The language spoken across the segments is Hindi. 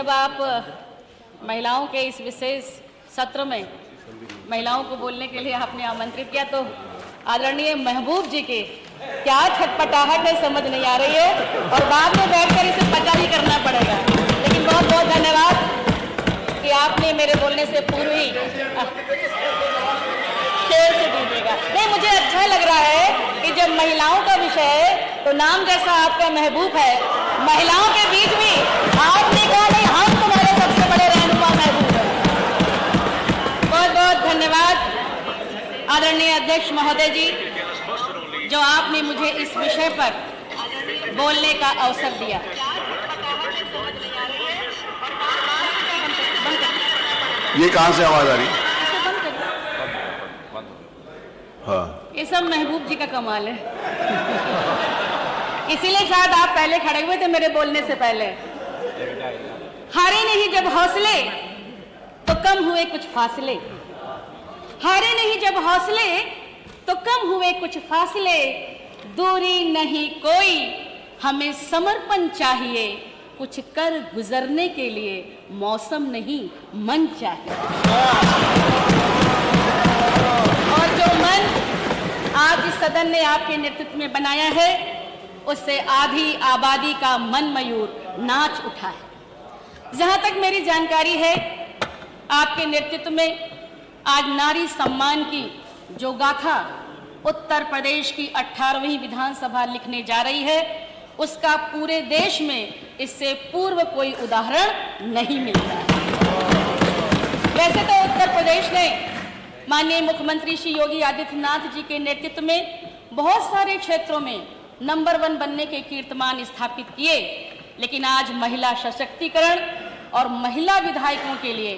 जब आप महिलाओं के इस विशेष सत्र में महिलाओं को बोलने के लिए आपने आमंत्रित किया तो आदरणीय महबूब जी के क्या छटपटाहट है समझ नहीं आ रही है और बाद में बैठकर इसे पता ही करना पड़ेगा। लेकिन बहुत बहुत धन्यवाद कि आपने मेरे बोलने से पूर्व ही शेर से दीजिएगा। नहीं, मुझे अच्छा लग रहा है कि जब महिलाओं का विषय है तो नाम जैसा आपका महबूब है, महिलाओं के बीच भी आपने कहा नहीं हम तुम्हारे सबसे बड़े रहनुमा महबूब हैं। बहुत बहुत धन्यवाद आदरणीय अध्यक्ष महोदय जी, जो आपने मुझे इस विषय पर बोलने का अवसर दिया। ये कहां से आवाज आ रही? हाँ, ये सब महबूब जी का कमाल है। इसीलिए शायद आप पहले खड़े हुए थे मेरे बोलने से पहले। हारे नहीं जब हौसले तो कम हुए कुछ फासले, हारे नहीं जब हौसले तो कम हुए कुछ फासले, दूरी नहीं कोई हमें समर्पण चाहिए, कुछ कर गुजरने के लिए मौसम नहीं मन चाहिए। और जो मन आज इस सदन ने आपके नेतृत्व में बनाया है उससे आधी आबादी का मन मयूर नाच उठा है। जहां तक मेरी जानकारी है आपके नेतृत्व में आज नारी सम्मान की जो गाथा उत्तर प्रदेश की 18वीं विधानसभा लिखने जा रही है उसका पूरे देश में इससे पूर्व कोई उदाहरण नहीं मिलता है। वैसे तो उत्तर प्रदेश ने माननीय मुख्यमंत्री श्री योगी आदित्यनाथ जी के नेतृत्व में बहुत सारे क्षेत्रों में नंबर 1 बनने के कीर्तिमान स्थापित किए, लेकिन आज महिला सशक्तिकरण और महिला विधायकों के लिए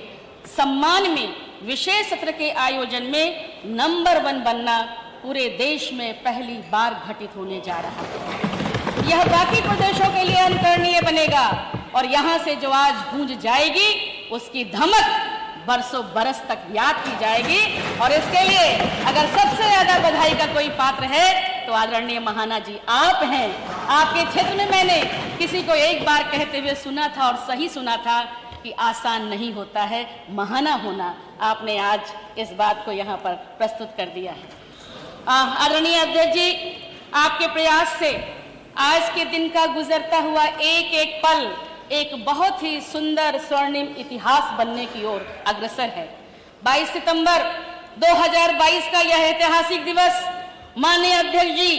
सम्मान में विशेष सत्र के आयोजन में नंबर 1 बनना पूरे देश में पहली बार घटित होने जा रहा है। यह बाकी प्रदेशों के लिए अनुकरणीय बनेगा और यहाँ से जो आज गूंज जाएगी उसकी धमक बरसों बरस तक याद की जाएगी। और इसके लिए अगर सबसे ज्यादा बधाई का कोई पात्र है तो आदरणीय महाना जी आप हैं। आपके क्षेत्र में मैंने किसी को एक बार कहते हुए सुना था और सही सुना था कि आसान नहीं होता है महाना होना। आपने आज इस बात को यहाँ पर प्रस्तुत कर दिया है। आदरणीय अध्यक्ष जी, आपके प्रयास से आज के दिन का गुजरता हुआ एक एक पल एक बहुत ही सुंदर स्वर्णिम इतिहास बनने की ओर अग्रसर है। 22 सितंबर 2022 का यह ऐतिहासिक दिवस माननीय अध्यक्ष जी,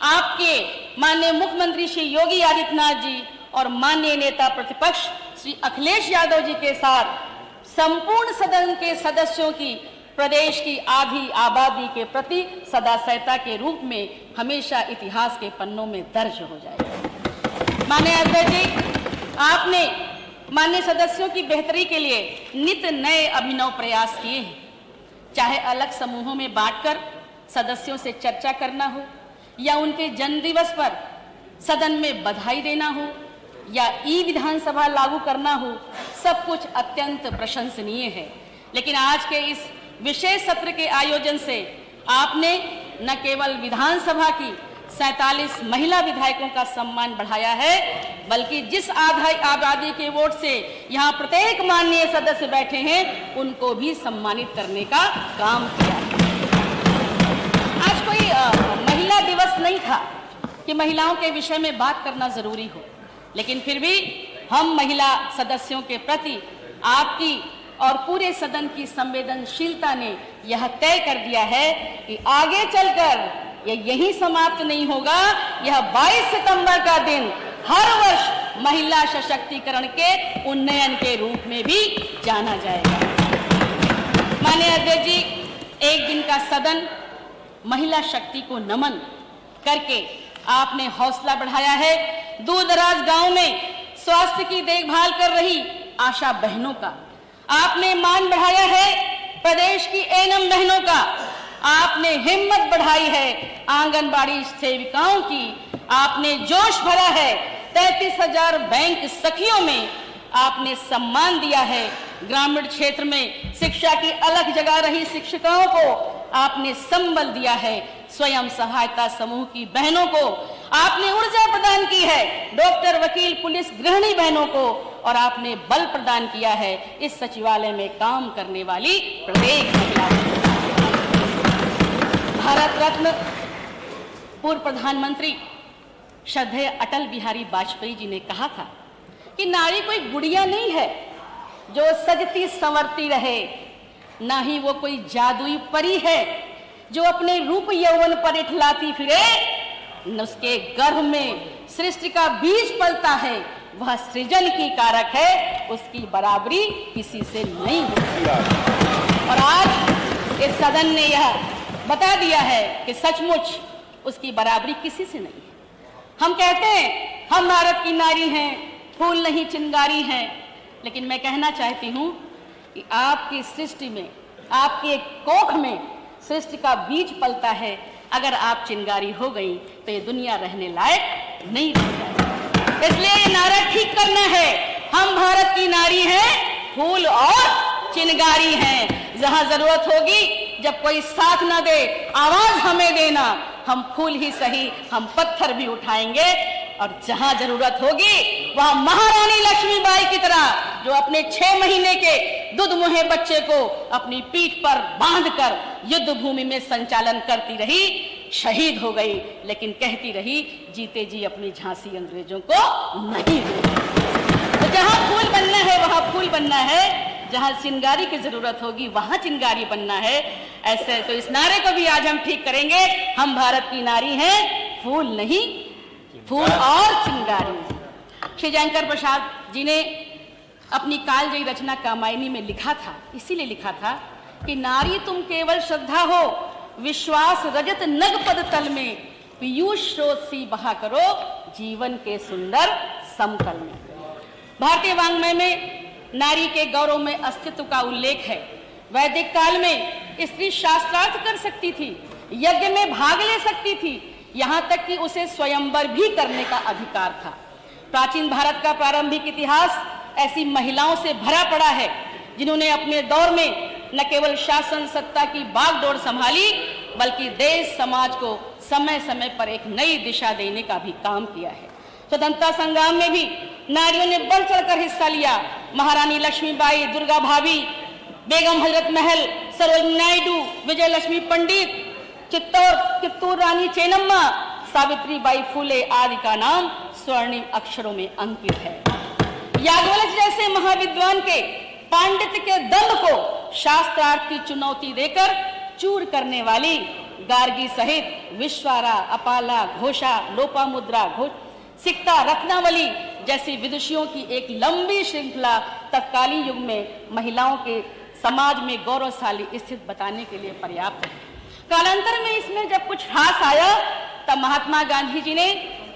आपके माननीय मुख्यमंत्री श्री योगी आदित्यनाथ जी और माननीय नेता प्रतिपक्ष श्री अखिलेश यादव जी के साथ संपूर्ण सदन के सदस्यों की प्रदेश की आधी आबादी के प्रति सदास्यता के रूप में हमेशा इतिहास के पन्नों में दर्ज हो जाएगा। माननीय अध्यक्ष जी, आपने माननीय सदस्यों की बेहतरी के लिए नित नए अभिनव प्रयास किए हैं, चाहे अलग समूहों में बांटकर सदस्यों से चर्चा करना हो या उनके जन्मदिवस पर सदन में बधाई देना हो या ई विधानसभा लागू करना हो, सब कुछ अत्यंत प्रशंसनीय है। लेकिन आज के इस विशेष सत्र के आयोजन से आपने न केवल विधानसभा की 47 महिला विधायकों का सम्मान बढ़ाया है, बल्कि जिस आबादी के वोट से यहाँ प्रत्येक माननीय सदस्य बैठे हैं उनको भी सम्मानित करने का काम किया। आज कोई महिला दिवस नहीं था कि महिलाओं के विषय में बात करना जरूरी हो, लेकिन फिर भी हम महिला सदस्यों के प्रति आपकी और पूरे सदन की संवेदनशीलता ने यह तय कर दिया है कि आगे चलकर यह यही समाप्त नहीं होगा। यह 22 सितंबर का दिन हर वर्ष महिला सशक्तिकरण के उन्नयन के रूप में भी जाना जाएगा। माननीय अध्यक्ष जी, एक दिन का सदन महिला शक्ति को नमन करके आपने हौसला बढ़ाया है। दूर दराज गांव में स्वास्थ्य की देखभाल कर रही आशा बहनों का आपने मान बढ़ाया है, प्रदेश की एनएम बहनों का आपने हिम्मत बढ़ाई है, आंगनबाड़ी सेविकाओं की आपने जोश भरा है, 33,000 बैंक सखियों में आपने सम्मान दिया है, ग्रामीण क्षेत्र में शिक्षा की अलग जगह रही शिक्षिकाओं को आपने संबल दिया है, स्वयं सहायता समूह की बहनों को आपने ऊर्जा प्रदान की है, डॉक्टर, वकील, पुलिस, गृहिणी बहनों को और आपने बल प्रदान किया है इस सचिवालय में काम करने वाली प्रत्येक महिला को। भारत रत्न पूर्व प्रधानमंत्री श्रद्धेय अटल बिहारी वाजपेयी जी ने कहा था कि नारी कोई गुड़िया नहीं है जो सजती संवरती रहे, ना ही वो कोई जादुई परी है जो अपने रूप यौवन पर इठलाती फिरे। न उसके गर्भ में सृष्टि का बीज पलता है, वह सृजन की कारक है, उसकी बराबरी किसी से नहीं होती। और आज इस सदन ने यह बता दिया है कि सचमुच उसकी बराबरी किसी से नहीं है। हम कहते हैं हम भारत की नारी हैं, फूल नहीं चिंगारी हैं, लेकिन मैं कहना चाहती हूं कि आपकी सृष्टि में, आपके कोख में सृष्टि का बीज पलता है। अगर आप चिंगारी हो गई तो ये दुनिया रहने लायक नहीं रह जाएगी। इसलिए ये नारा ठीक करना है, हम भारत की नारी हैं, फूल और चिंगारी हैं। जहां जरूरत होगी, जब कोई साथ ना दे, आवाज हमें देना, हम फूल ही सही, हम पत्थर भी उठाएंगे। और जहां जरूरत होगी वहां महारानी लक्ष्मीबाई की तरह, जो अपने 6 महीने के दूध मुहे बच्चे को अपनी पीठ पर बांधकर युद्ध भूमि में संचालन करती रही, शहीद हो गई, लेकिन कहती रही जीते जी अपनी झांसी अंग्रेजों को नहीं देगी। तो जहां फूल बनना है वहां फूल बनना है, जहां चिंगारी की जरूरत होगी वहां चिंगारी बनना है। ऐसे तो इस नारे को भी आज हम ठीक करेंगे, हम भारत की नारी हैं, फूल नहीं, फूल और चिंगारी। श्री जयंकर प्रसाद जी ने अपनी कालजयी रचना कामायनी में लिखा था, इसीलिए लिखा था कि नारी तुम केवल श्रद्धा हो, विश्वास रजत नग पद तल में, पीयूष स्रोत सी बहा करो जीवन के सुंदर समतल में। भारतीय वाङ्मय में नारी के गौरव में अस्तित्व का उल्लेख है। वैदिक काल में स्त्री शास्त्रार्थ कर सकती थी, यज्ञ में भाग ले सकती थी, यहां तक कि उसे स्वयंवर भी करने का अधिकार था। प्राचीन भारत का प्रारंभिक इतिहास ऐसी महिलाओं से भरा पड़ा है जिन्होंने अपने दौर में न केवल शासन सत्ता की बागडोर संभाली, बल्कि देश समाज को समय समय पर एक नई दिशा देने का भी काम किया है। स्वतंत्रता संग्राम में भी नारियों ने बढ़ चढ़कर हिस्सा लिया। महारानी लक्ष्मीबाई, दुर्गा भाभी, बेगम हजरत महल, सरोजिनी नायडू, विजय लक्ष्मी पंडित, चित्तूर रानी चेन्नम्मा, सावित्रीबाई फुले आदि का नाम स्वर्णिम अक्षरों में अंकित है। याज्ञवल्क्य जैसे महाविद्वान के पांडित्य के दम्भ को शास्त्रार्थ की चुनौती देकर चूर करने वाली गार्गी सहित विश्वारा, अपाला, घोषा, लोपामुद्रा, सिक्ता, रत्नावली जैसी विदुषियों की एक लंबी श्रृंखला तत्कालीन युग में महिलाओं के समाज में गौरवशाली स्थिति बताने के लिए पर्याप्त है। कालांतर में इसमें जब कुछ ह्रास आया, तब महात्मा गांधी जी ने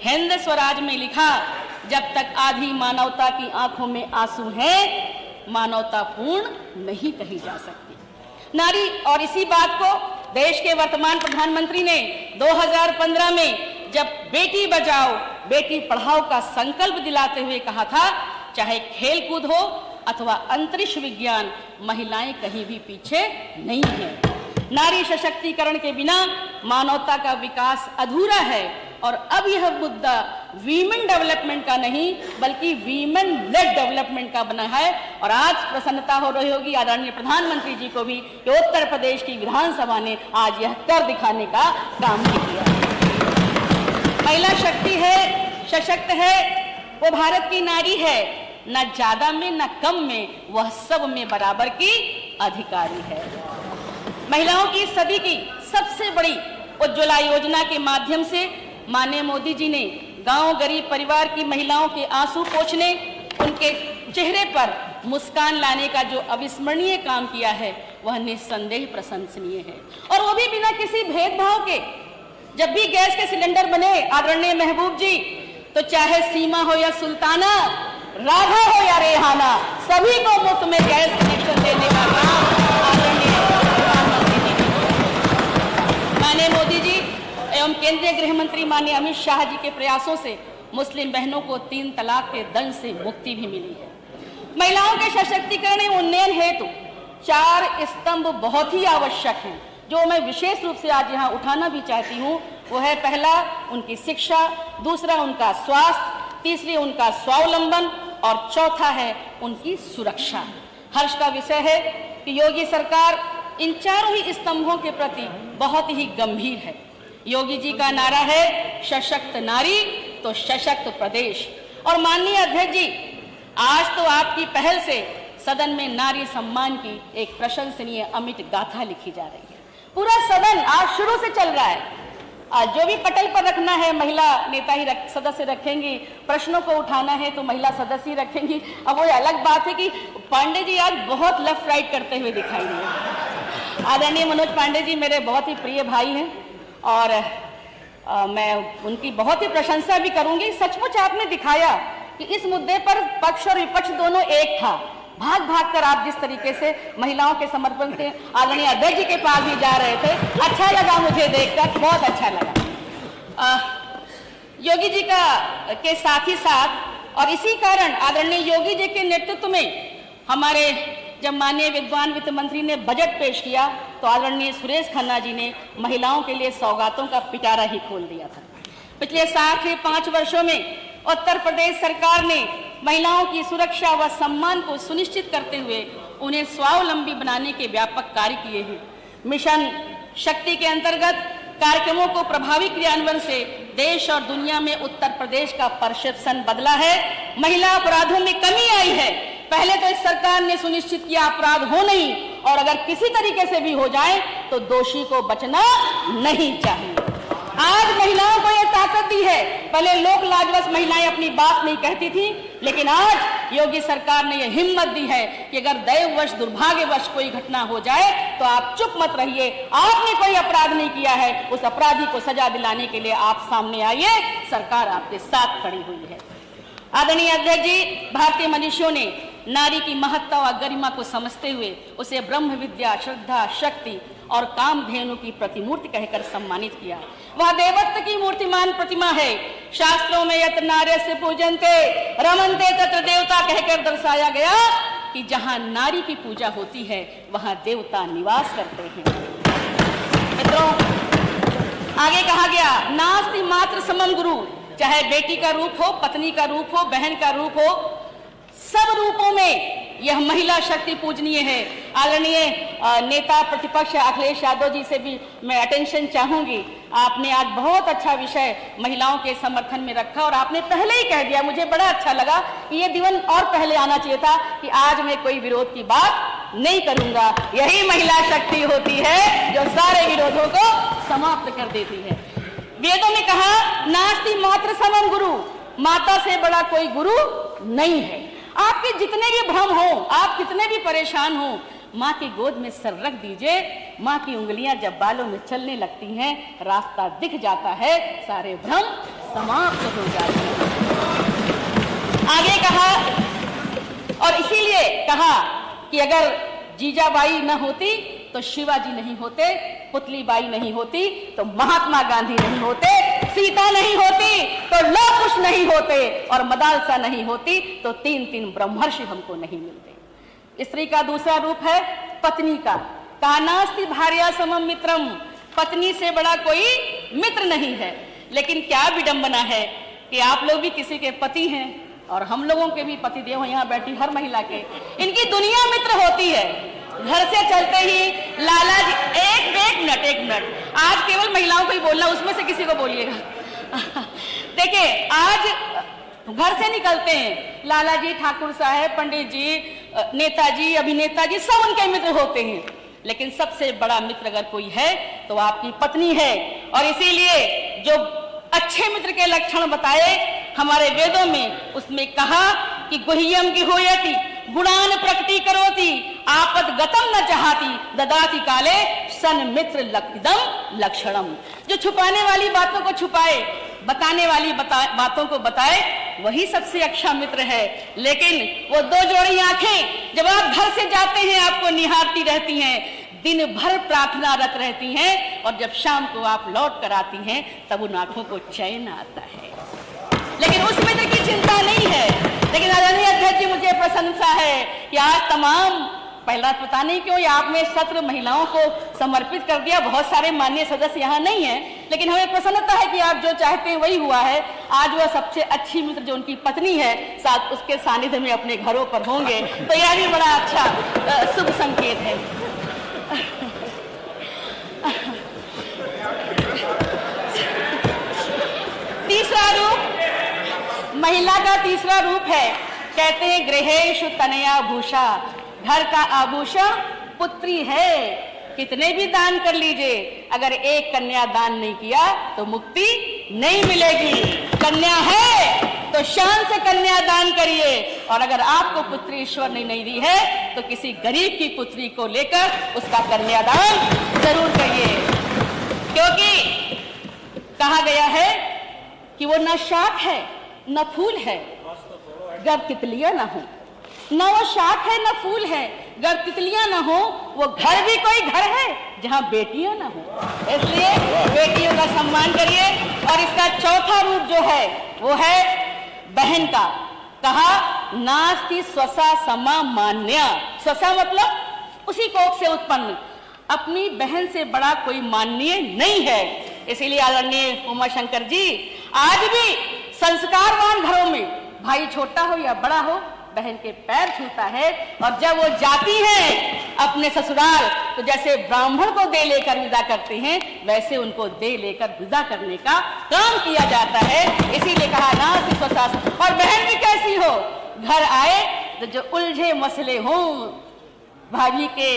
हिंद स्वराज में लिखा, जब तक आधी मानवता की आंखों में आंसू हैं, मानवता पूर्ण नहीं कही जा सकती। नारी, और इसी बात को देश के वर्तमान प्रधानमंत्री ने 2015 में जब बेटी बचाओ बेटी पढ़ाओ का संकल्प दिलाते हुए कहा था, चाहे खेलकूद हो अथवा अंतरिक्ष विज्ञान, महिलाएं कहीं भी पीछे नहीं हैं। नारी सशक्तिकरण के बिना मानवता का विकास अधूरा है। और अब यह मुद्दा वीमेन डेवलपमेंट का नहीं बल्कि वीमेन लेड डेवलपमेंट का बना है। और आज प्रसन्नता हो रही होगी आदरणीय प्रधानमंत्री जी को भी कि उत्तर प्रदेश की विधानसभा ने आज यह कर दिखाने का काम किया। महिला शक्ति है, सशक्त है, वो भारत की नारी है, न ज्यादा में न कम में, वह सब में बराबर की अधिकारी है। महिलाओं की सदी की सबसे बड़ी उज्ज्वला योजना के माध्यम से माननीय मोदी जी ने गांव गरीब परिवार की महिलाओं के आंसू पोंछने, उनके चेहरे पर मुस्कान लाने का जो अविस्मरणीय काम किया है, वह निस्संदेह प्रशंसनीय है। और वो भी बिना किसी भेदभाव के। जब भी गैस के सिलेंडर बने आदरणीय महबूब जी, तो चाहे सीमा हो या सुल्ताना, राधा हो या रेहाना, सभी को मुफ्त में गैस कनेक्शन देने का काम आदरणीय प्रधानमंत्री जी ने किया। माननीय मोदी जी एवं केंद्रीय गृह मंत्री माननीय अमित शाह जी के प्रयासों से मुस्लिम बहनों को 3 तलाक के दंड से मुक्ति भी मिली है। महिलाओं के सशक्तिकरण एवं उन्नयन हेतु 4 स्तंभ बहुत ही आवश्यक हैं, जो मैं विशेष रूप से आज यहाँ उठाना भी चाहती हूँ। वो है, पहला उनकी शिक्षा, दूसरा उनका स्वास्थ्य, तीसरी उनका स्वावलंबन, और चौथा है उनकी सुरक्षा। हर्ष का विषय है कि योगी सरकार इन चारों ही स्तंभों के प्रति बहुत ही गंभीर है। योगी जी का नारा है सशक्त नारी तो सशक्त प्रदेश। और माननीय अध्यक्ष जी, आज तो आपकी पहल से सदन में नारी सम्मान की एक प्रशंसनीय अमिट गाथा लिखी जा रही है। पूरा सदन आज शुरू से चल रहा है। जो भी पटल पर रखना है महिला नेता ही सदस्य रखेंगी, प्रश्नों को उठाना है तो महिला सदस्य ही रखेंगी। अब वो अलग बात है कि पांडे जी आज बहुत लेफ्ट राइट करते हुए दिखाई दिए। आदरणीय मनोज पांडे जी मेरे बहुत ही प्रिय भाई हैं और मैं उनकी बहुत ही प्रशंसा भी करूंगी। सचमुच आपने दिखाया कि इस मुद्दे पर पक्ष और विपक्ष दोनों एक था। भाग भाग कर आप जिस तरीके से महिलाओं के समर्पण से आदरणीय अध्यक्ष जी के पास भी जा रहे थे, अच्छा लगा मुझे देखकर, बहुत अच्छा लगा। योगी जी के साथ ही साथ और इसी कारण आदरणीय योगी जी के नेतृत्व में हमारे जब माननीय विद्वान वित्त मंत्री ने बजट पेश किया तो आदरणीय सुरेश खन्ना जी ने महिलाओं के लिए सौगातों का पिटारा ही खोल दिया था। पिछले 5 वर्षों में उत्तर प्रदेश सरकार ने महिलाओं की सुरक्षा व सम्मान को सुनिश्चित करते हुए उन्हें स्वावलंबी बनाने के व्यापक कार्य किए हैं। मिशन शक्ति के अंतर्गत कार्यक्रमों को प्रभावी क्रियान्वयन से देश और दुनिया में उत्तर प्रदेश का परसेप्शन बदला है। महिला अपराधों में कमी आई है। पहले तो इस सरकार ने सुनिश्चित किया अपराध हो नहीं, और अगर किसी तरीके से भी हो जाए तो दोषी को बचना नहीं चाहिए। आज महिलाओं को यह ताकत दी है। पहले लोक लाजवश महिलाएं अपनी बात नहीं कहती थी, लेकिन आज योगी सरकार ने यह हिम्मत दी है कि अगर दैववश दुर्भाग्यवश कोई घटना हो जाए तो आप चुप मत रहिए। आपने कोई अपराध नहीं किया है, उस अपराधी को सजा दिलाने के लिए आप सामने आइए, सरकार आपके साथ खड़ी हुई है। आदरणीय अध्यक्ष जी, भारतीय मनीषियों ने नारी की महत्ता और गरिमा को समझते हुए उसे ब्रह्म विद्या, श्रद्धा, शक्ति और कामधेनु की प्रतिमूर्ति कहकर सम्मानित किया। वह देवत्व की मूर्तिमान प्रतिमा है। शास्त्रों में यत नार्यस्य पूजन्ते रमन्ते तत्र देवता कहकर दर्शाया गया कि जहां नारी की पूजा होती है वहां देवता निवास करते हैं। मित्रों, आगे कहा गया नास्ति मात्र समम गुरु, चाहे बेटी का रूप हो, पत्नी का रूप हो, बहन का रूप हो, सब रूपों में यह महिला शक्ति पूजनीय है। आदरणीय नेता प्रतिपक्ष अखिलेश यादव जी से भी मैं अटेंशन चाहूंगी। आपने आज बहुत अच्छा विषय महिलाओं के समर्थन में रखा और आपने पहले ही कह दिया, मुझे बड़ा अच्छा लगा कि ये दिन और पहले आना चाहिए था कि आज मैं कोई विरोध की बात नहीं करूंगा। यही महिला शक्ति होती है जो सारे विरोधों को समाप्त कर देती है। वेदों में कहा नास्ति मात्र समम गुरु, माता से बड़ा कोई गुरु नहीं है। आपके जितने भी भ्रम हो, आप कितने भी परेशान हो, माँ की गोद में सर रख दीजिए। माँ की उंगलियां जब बालों में चलने लगती हैं, रास्ता दिख जाता है, सारे भ्रम समाप्त हो जाते हैं। आगे कहा, और इसीलिए कहा कि अगर जीजाबाई न होती तो शिवाजी नहीं होते, पुतलीबाई नहीं होती तो महात्मा गांधी नहीं होते, सीता नहीं होती तो लौह कुश नहीं होते, और मदालसा नहीं होती तो 3 ब्रह्मर्षि हमको नहीं मिलते। स्त्री का दूसरा रूप है पत्नी का। कानास्ति भार्या समम मित्रम, पत्नी से बड़ा कोई मित्र नहीं है। लेकिन क्या विडंबना है कि आप लोग भी किसी के पति हैं और हम लोगों के भी पति देव, यहाँ बैठी हर महिला के, इनकी दुनिया मित्र होती है। घर से चलते ही लाला जी, एक मिनट, आज केवल महिलाओं को ही बोलना, उसमें से किसी को बोलिएगा। देखिए, आज घर से निकलते हैं, लाला जी, ठाकुर साहब, पंडित जी, नेताजी, अभिनेता जी, सब उनके मित्र होते हैं। लेकिन सबसे बड़ा मित्र अगर कोई है तो आपकी पत्नी है। और इसीलिए जो अच्छे मित्र के लक्षण बताए हमारे वेदों में, उसमें कहा कि गुह्यम की होयति गुणान प्रकटी करोति आपद गतम न चाहती ददाति काले सन मित्र इदम लक्षणम। जो छुपाने वाली बातों को छुपाए, बताने वाली बातों को बताए, वही सबसे अच्छा मित्र है। लेकिन वो 2 जोड़ी आंखें जब आप घर से जाते हैं आपको निहारती रहती हैं, दिन भर प्रार्थनारत रहती हैं, और जब शाम को आप लौट कर आती हैं तब उन आंखों को चैन आता है। लेकिन उस मित्र की चिंता नहीं है। लेकिन आदरणीय अध्यक्ष जी, मुझे प्रसन्नता है कि आज तमाम पहला पता नहीं क्यों ये आपने सत्र महिलाओं को समर्पित कर दिया। बहुत सारे माननीय सदस्य यहाँ नहीं हैं, लेकिन हमें प्रसन्नता है कि आप जो चाहते हैं वही हुआ है। आज वह सबसे अच्छी मित्र जो उनकी पत्नी है साथ उसके सानिध्य में अपने घरों पर होंगे, तो यह भी बड़ा अच्छा शुभ संकेत है। तीसरा रूप, महिला का तीसरा रूप है, कहते हैं गृहेषु तनया भूषा, घर का आभूषण पुत्री है। कितने भी दान कर लीजिए, अगर एक कन्या दान नहीं किया तो मुक्ति नहीं मिलेगी। कन्या है तो शान से कन्या दान करिए, और अगर आपको पुत्री ईश्वर ने नहीं दी है तो किसी गरीब की पुत्री को लेकर उसका कन्यादान जरूर करिए, क्योंकि कहा गया है कि वो न शाख है न फूल है गर तितलियां ना हो। न वो शाख है न फूल है, गर तितलियां ना हो। वो घर भी कोई घर है जहां बेटियां ना हो। इसलिए बेटियों का सम्मान करिए। और इसका चौथा रूप जो है वो है बहन का। कहा नास्ति स्वसा समा मान्या। स्वसा मतलब उसी कोख से उत्पन्न, अपनी बहन से बड़ा कोई माननीय नहीं है। इसीलिए आदरणीय उमाशंकर जी, आज भी संस्कारवान घरों में भाई छोटा हो या बड़ा हो बहन के पैर छूता है, और जब वो जाती हैं अपने ससुराल तो जैसे ब्राह्मण को दे लेकर विदा करते हैं वैसे उनको दे लेकर विदा करने का काम किया जाता है। इसीलिए कहा ना स्वसा। और बहन भी कैसी हो, घर आए तो जो उलझे मसले हों भाभी के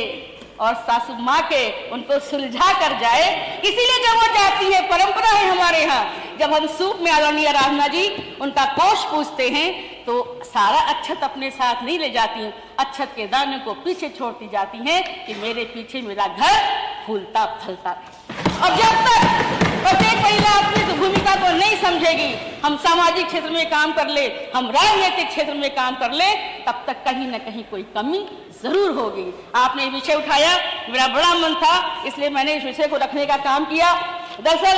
और सासू माँ के उनको सुलझा कर जाए। इसीलिए जब वो जाती है, परंपरा है हमारे यहाँ, जब हम सूप में आदरणीय राधना जी उनका कोष पूछते हैं तो सारा अक्षत अपने साथ नहीं ले जाती, अक्षत के दाने को पीछे छोड़ती जाती हैं कि मेरे पीछे मेरा घर फूलता फलता रहे। और जब तक प्रत्येक महिला अपनी भूमिका को नहीं समझेगी, हम सामाजिक क्षेत्र में काम कर ले, हम राजनीतिक क्षेत्र में काम कर ले, तब तक कहीं न कहीं कोई कमी जरूर होगी। आपने ये विषय उठाया, मेरा बड़ा मन था, इसलिए मैंने इस विषय को रखने का काम किया। दरअसल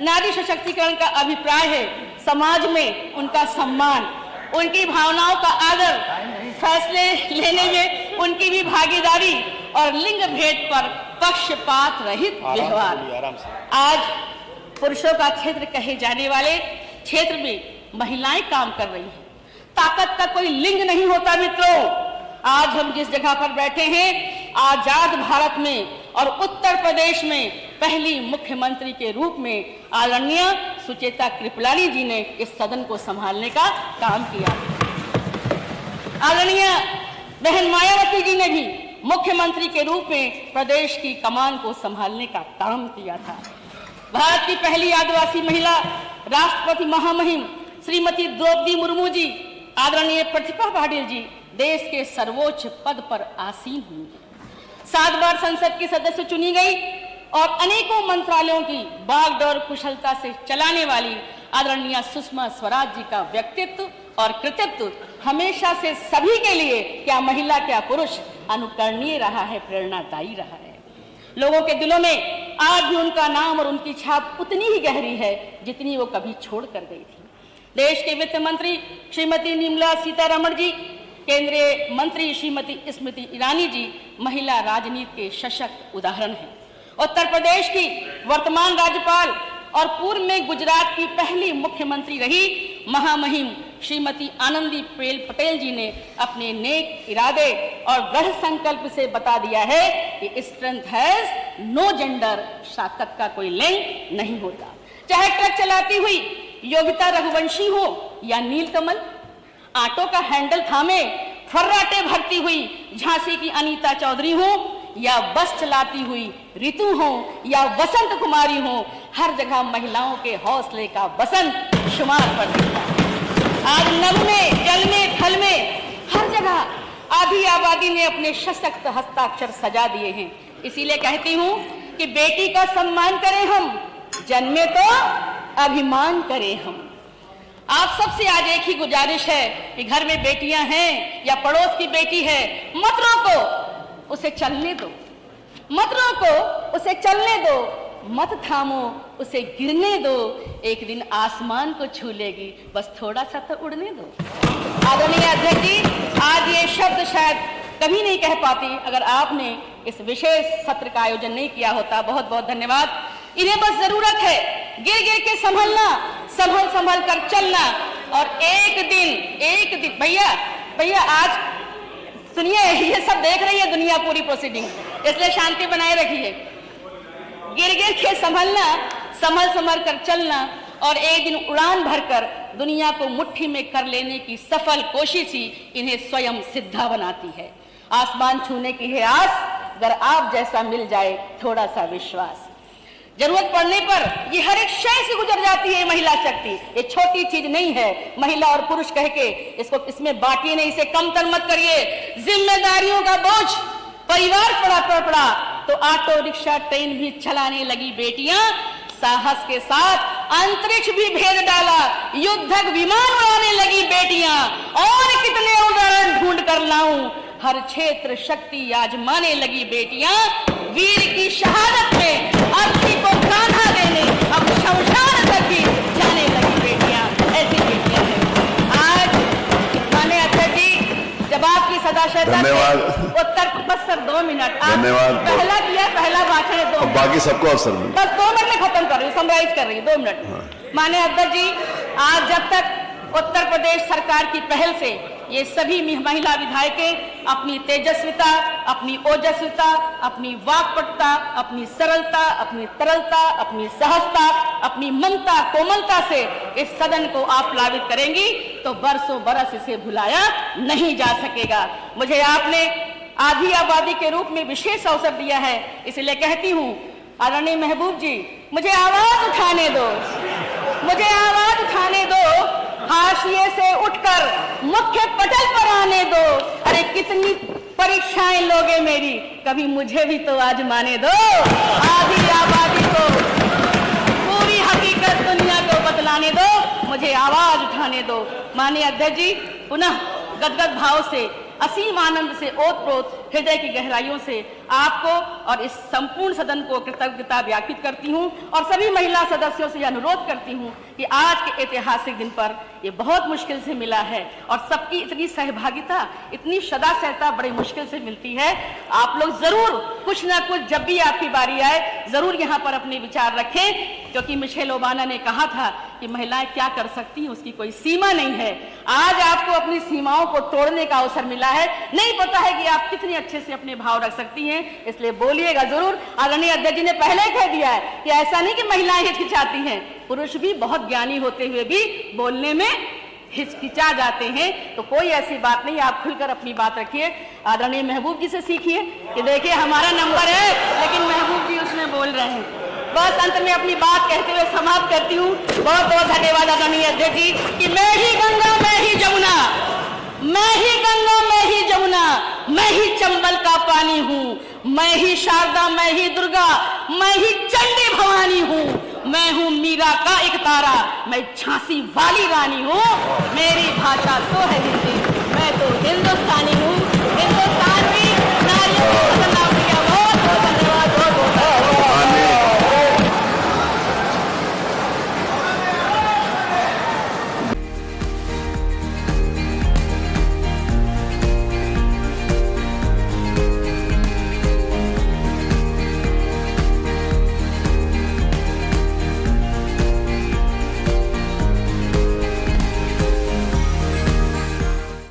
नारी सशक्तिकरण का अभिप्राय है समाज में उनका सम्मान, उनकी भावनाओं का आदर, फैसले लेने में उनकी भी भागीदारी और लिंग भेद पर पक्षपात रहित व्यवहार। आज पुरुषों का क्षेत्र कहे जाने वाले क्षेत्र में महिलाएं काम कर रही हैं। ताकत का कोई लिंग नहीं होता मित्रों। आज हम जिस जगह पर बैठे हैं, आजाद भारत में और उत्तर प्रदेश में पहली मुख्यमंत्री के रूप में आदरणीय सुचेता कृपलानी जी ने इस सदन को संभालने का काम किया। आदरणीय बहन मायावती जी ने भी मुख्यमंत्री के रूप में प्रदेश की कमान को संभालने का काम किया था। भारत की पहली आदिवासी महिला राष्ट्रपति महामहिम श्रीमती द्रौपदी मुर्मू जी, आदरणीय प्रतिभा पाटिल जी देश के सर्वोच्च पद पर आसीन हुई, 7 बार संसद की सदस्य चुनी गई और अनेकों मंत्रालयों की बागडोर कुशलता से चलाने वाली आदरणीय सुषमा स्वराज जी का व्यक्तित्व और कृतित्व हमेशा से सभी के लिए, क्या महिला क्या पुरुष, अनुकरणीय रहा है, प्रेरणादायी रहा है। लोगों के दिलों में आज भी उनका नाम और उनकी छाप उतनी ही गहरी है जितनी वो कभी छोड़ कर गई थी। देश के वित्त मंत्री श्रीमती निर्मला सीतारमण जी, केंद्रीय मंत्री श्रीमती स्मृति ईरानी जी महिला राजनीति के सशक्त उदाहरण हैं। उत्तर प्रदेश की वर्तमान राज्यपाल और पूर्व में गुजरात की पहली मुख्यमंत्री रही महामहिम श्रीमती आनंदीबेन पटेल जी ने अपने नेक इरादे और दृढ़ संकल्प से बता दिया है कि स्ट्रेंथ हैज नो जेंडर, ताकत का कोई लिंग नहीं होता। चाहे ट्रक चलाती हुई योगिता रघुवंशी हो या नीलकमल, ऑटो का हैंडल थामे फर्राटे भरती हुई झांसी की अनीता चौधरी हो या बस चलाती हुई ऋतु हो या वसंत कुमारी हो, हर जगह महिलाओं के हौसले का बसंत शुमार पर दिखता है। आज नभ में, जल में, थल में, हर जगह आधी आबादी ने अपने सशक्त हस्ताक्षर सजा दिए हैं। इसीलिए कहती हूँ कि बेटी का सम्मान करें हम, जन्मे तो अभिमान करें हम। आप सबसे आज एक ही गुजारिश है कि घर में बेटियां हैं या पड़ोस की बेटी है, मत रोको, उसे चलने दो, मत रोको, उसे चलने दो, मत थामो, उसे गिरने दो, एक दिन आसमान को छू लेगी, बस थोड़ा सा तो उड़ने दो। आदरणीय अध्यक्ष जी, आज ये शब्द शायद कभी नहीं कह पाती अगर आपने इस विशेष सत्र का आयोजन नहीं किया होता। बहुत बहुत धन्यवाद। इन्हें बस जरूरत है गिर गिर के संभलना, संभल संभल कर चलना, और एक दिन भैया आज सुनिए, ये सब देख रही है दुनिया पूरी प्रोसीडिंग, इसलिए शांति बनाए रखिए। गिर गिर के संभलना, संभल संभल कर चलना, और एक दिन उड़ान भरकर दुनिया को मुट्ठी में कर लेने की सफल कोशिश ही इन्हें स्वयं सिद्धा बनाती है। आसमान छूने की है आस, अगर आप जैसा मिल जाए थोड़ा सा विश्वास। जरूरत पड़ने पर ये हर एक शय से गुजर जाती है महिला शक्ति। ये छोटी चीज नहीं है, महिला और पुरुष कह के इसमें बांटिए नहीं, इसे कमतर मत करिए। जिम्मेदारियों का बोझ परिवार पड़ा तो ऑटो रिक्शा ट्रेन भी चलाने लगी बेटियां, साहस के साथ अंतरिक्ष भी भेद डाला, युद्धक विमान उड़ाने लगी बेटियां। और कितने उदाहरण ढूंढ कर लाऊं, हर क्षेत्र शक्ति आजमाने लगी बेटियां। वीर की शहादत में अर्थी को कान्हा देने अब शमशान तक भी जाने लगी बेटियां। ऐसी बेटियां हैं आज। माने अध्यक्ष जी, जब आपकी सदाशयता से उत्तर, बस सर 2 मिनट, धन्यवाद। पहला किया, पहला भाषण है 2 मिनट, बाकी सबको अवसर मिले। बस 2 मिनट में खत्म कर रही हूँ, समराइज कर रही हूँ, 2 मिनट। माने अध्यक्ष जी, आज जब तक उत्तर प्रदेश सरकार की पहल से ये सभी महिला विधायकें अपनी तेजस्विता, अपनी ओजस्विता, अपनी वाक्पटुता, अपनी सरलता, अपनी तरलता, अपनी सहजता, अपनी ममता कोमलता से इस सदन को आप प्लावित करेंगी तो बरसों बरस इसे भुलाया नहीं जा सकेगा। मुझे आपने आधी आबादी के रूप में विशेष अवसर दिया है, इसलिए कहती हूँ आदरणीय महबूब जी, मुझे आवाज उठाने दो, मुझे आवाज उठाने दो, हाशिए से उठकर मुख्य पटल पर आने दो। अरे कितनी परीक्षाएं लोगे मेरी, कभी मुझे भी तो आजमाने दो। आधी आबादी को पूरी हकीकत दुनिया को बतलाने दो, मुझे आवाज उठाने दो। माननीय अध्यक्ष जी, पुनः गदगद भाव से, असीम आनंद से, ओतप्रोत हृदय की गहराइयों से आपको और इस संपूर्ण सदन को कृतज्ञता ज्ञापित करती हूं, और सभी महिला सदस्यों से अनुरोध करती हूं कि आज के ऐतिहासिक दिन पर ये बहुत मुश्किल से मिला है, और सबकी इतनी सहभागिता, इतनी सदा सहता बड़ी मुश्किल से मिलती है। आप लोग जरूर कुछ ना कुछ, जब भी आपकी बारी आए, जरूर यहाँ पर अपने विचार रखें, क्योंकि मिशेल ओबामा ने कहा था कि महिलाएं क्या कर सकती हैं उसकी कोई सीमा नहीं है। आज आपको अपनी सीमाओं को तोड़ने का अवसर मिला है, नहीं पता है कि आप कितने अच्छे से अपने भाव रख सकती हैं, इसलिए बोलिएगा जरूर। आदरणीय अध्यक्ष जी ने पहले ही कह दिया है कि ऐसा नहीं कि महिलाएं हिचकिचाती हैं, पुरुष भी बहुत ज्ञानी होते हुए भी बोलने में हिचकिचा जाते हैं, तो कोई ऐसी बात नहीं, आप खुलकर अपनी बात रखिए। आदरणीय महबूब जी से सीखिए कि देखिए हमारा नंबर है, लेकिन महबूब जी उसमें बोल रहे हैं। बस अंत में अपनी बात कहते हुए समाप्त करती हूँ। बहुत बहुत धन्यवाद आदरणीय अध्यक्ष जी कि मैं ही गंगा, मैं ही जमुना, मैं ही गंगा, मैं ही जमुना, मैं ही चंबल का पानी हूँ, मैं ही शारदा, मैं ही दुर्गा, मैं ही चंडी भवानी हूँ, मैं हूँ मीरा का एक तारा, मैं झांसी वाली रानी हूँ। मेरी भाषा तो है हिंदी, मैं तो हिंदुस्तानी हूँ।